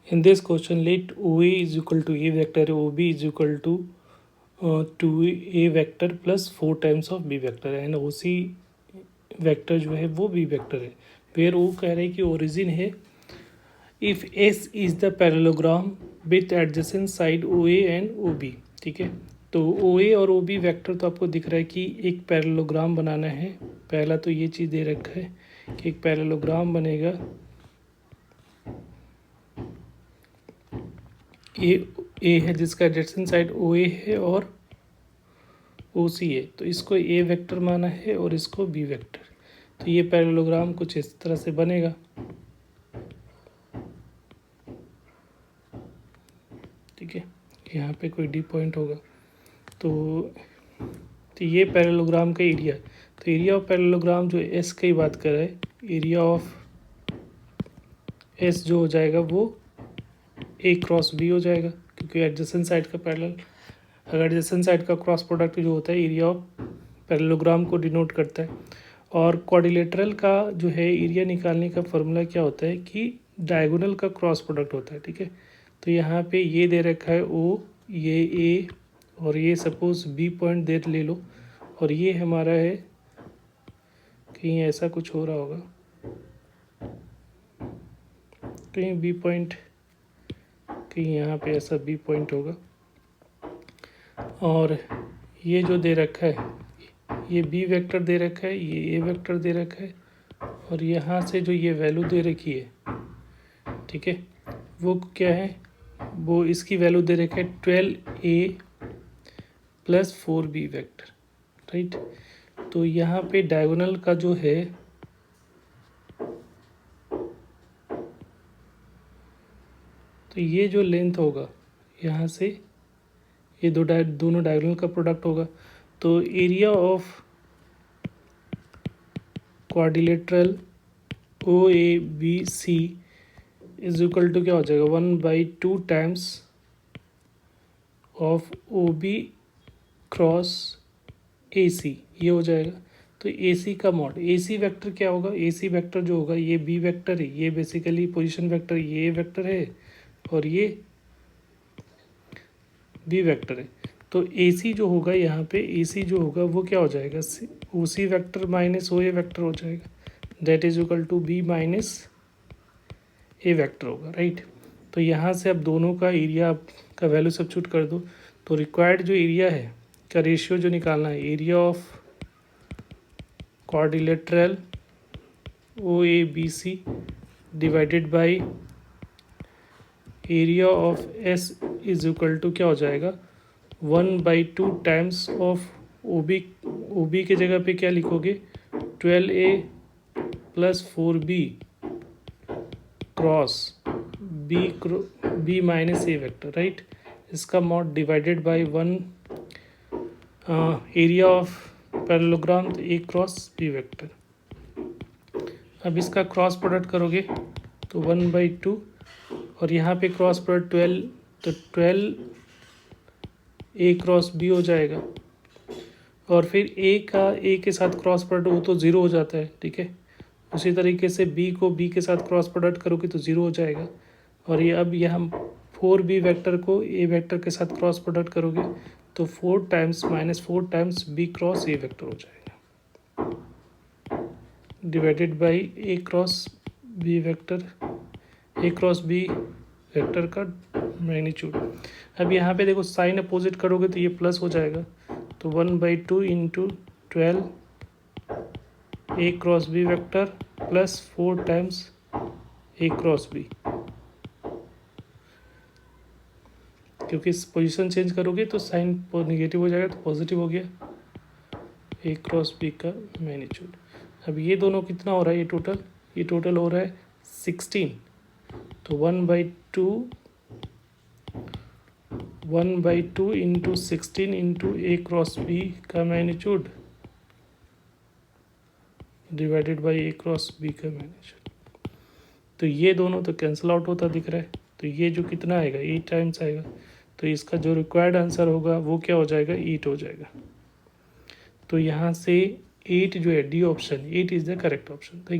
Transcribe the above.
In this question, let OA is equal to A vector, OB is equal to 2A vector plus 4 times of B vector and OC vector जो है वो B vector है. Where वो कह रहे हैं कि ओरिजिन है if S is the parallelogram with adjacent side OA and OB. ठीक है, तो OA और OB वेक्टर तो आपको दिख रहा है कि एक पैरेललोग्राम बनाना है. पहला तो ये चीज़ दे रखा है कि एक पैरेललोग्राम बनेगा ए है जिसका एडजेसेंट साइड OA है और OC है, तो इसको A वेक्टर माना है और इसको B वेक्टर. तो ये पैरेललोग्राम कुछ इस तरह से बनेगा. ठीक है, यहाँ पे कोई D पॉइंट होगा. तो ये पैरेललोग्राम का एरिया. तो एरिया ऑफ पैरेललोग्राम जो S की बात कर रहा है, एरिया ऑफ S जो हो जाएगा वो A क्रॉस B हो जाएगा, क्योंकि एडजेसेंट साइड का पैरेलल, अगर एडजेसेंट साइड का क्रॉस प्रोडक्ट जो होता है एरिया ऑफ पैरेललोग्राम को डिनोट करता है. और क्वाड्रिलेटरल का जो है एरिया निकालने का फॉर्मूला क्या होता है कि डायगोनल का क्रॉस प्रोडक्ट होता है. ठीक है, तो यहाँ पे ये दे रखा है O, ये A और ये सपोज B पॉइंट दे ले लो, और ये हमारा है कहीं ऐसा कुछ हो रहा होगा, कहीं B पॉइंट, कहीं यहाँ पे ऐसा B पॉइंट होगा. और ये जो दे रखा है ये B वेक्टर दे रखा है, ये A वेक्टर दे रखा है, और यहाँ से जो ये वैल्यू दे रखी है, ठीक है, वो क्या है, वो इसकी वैल्यू दे रखा है 12A plus 4B vector. Right, तो यहाँ पे डायगोनल का जो है तो ये जो लेंथ होगा यहाँ से, ये दोनों डायगोनल का प्रोडक्ट होगा. तो area of quadrilateral OABC is equal to क्या हो जाएगा 1/2 times of OB cross AC, ये हो जाएगा. तो AC का मॉड, AC वेक्टर क्या होगा, AC वेक्टर जो होगा ये B वेक्टर है, ये बेसिकली पोजीशन वेक्टर ये A वेक्टर है और ये B वेक्टर है. तो AC जो होगा यहाँ पे, AC जो होगा वो क्या हो जाएगा, OC vector minus OA vector हो जाएगा, that is equal to B minus A vector होगा. राइट, तो यहाँ से अब दोनों का एरिया का वैल्यू सब्स्टिट्यूट कर दो. तो रिक्वायर्ड जो एरिया है का रेशियो जो निकालना है, area of quadrilateral OABC divided by area of S is equal to क्या हो जाएगा 1/2 टाइम्स ऑफ OB के जगह पे क्या लिखोगे 12A plus 4B cross B minus A vector. Right, इसका mod divided by 1 area of parallelogram तो A क्रॉस B वेक्टर. अब इसका क्रॉस प्रोडक्ट करोगे तो 1/2 और यहाँ पे क्रॉस प्रोडक्ट 12, तो 12 A क्रॉस B हो जाएगा. और फिर A के साथ क्रॉस प्रोडक्ट वो तो ज़ीरो हो जाता है. ठीक है, उसी तरीके से B को B के साथ क्रॉस प्रोडक्ट करोगे तो ज़ीरो हो जाएगा. और ये अब यहाँ 4B वेक्टर को A वेक्टर के साथ क्रॉस प्रोडक्ट करोगे तो 4 times B cross A vector हो जाएगा divided by A cross B vector, A cross B vector का मैग्नीट्यूड. अब यहाँ पे देखो साइन अपोजिट करोगे तो ये प्लस हो जाएगा. तो 1/2 into 12 A cross B vector plus 4 times A cross B, क्योंकि इस पोजीशन चेंज करोगे तो साइन नेगेटिव हो जाएगा तो पॉजिटिव हो गया A क्रॉस B का मैग्नीट्यूड. अब ये दोनों कितना हो रहा है, ये टोटल हो रहा है 16. तो 1/2 into 16 into A cross B का magnitude divided by A cross B का मैग्नीट्यूड. तो ये दोनों तो कैंसिल आउट होता दिख रहा है. तो ये जो कितना आएगा 8 टाइम्स आएगा. तो इसका जो रिक्वायर्ड आंसर होगा वो क्या हो जाएगा 8 हो जाएगा. तो यहाँ से 8 जो है D option, 8 is the correct option.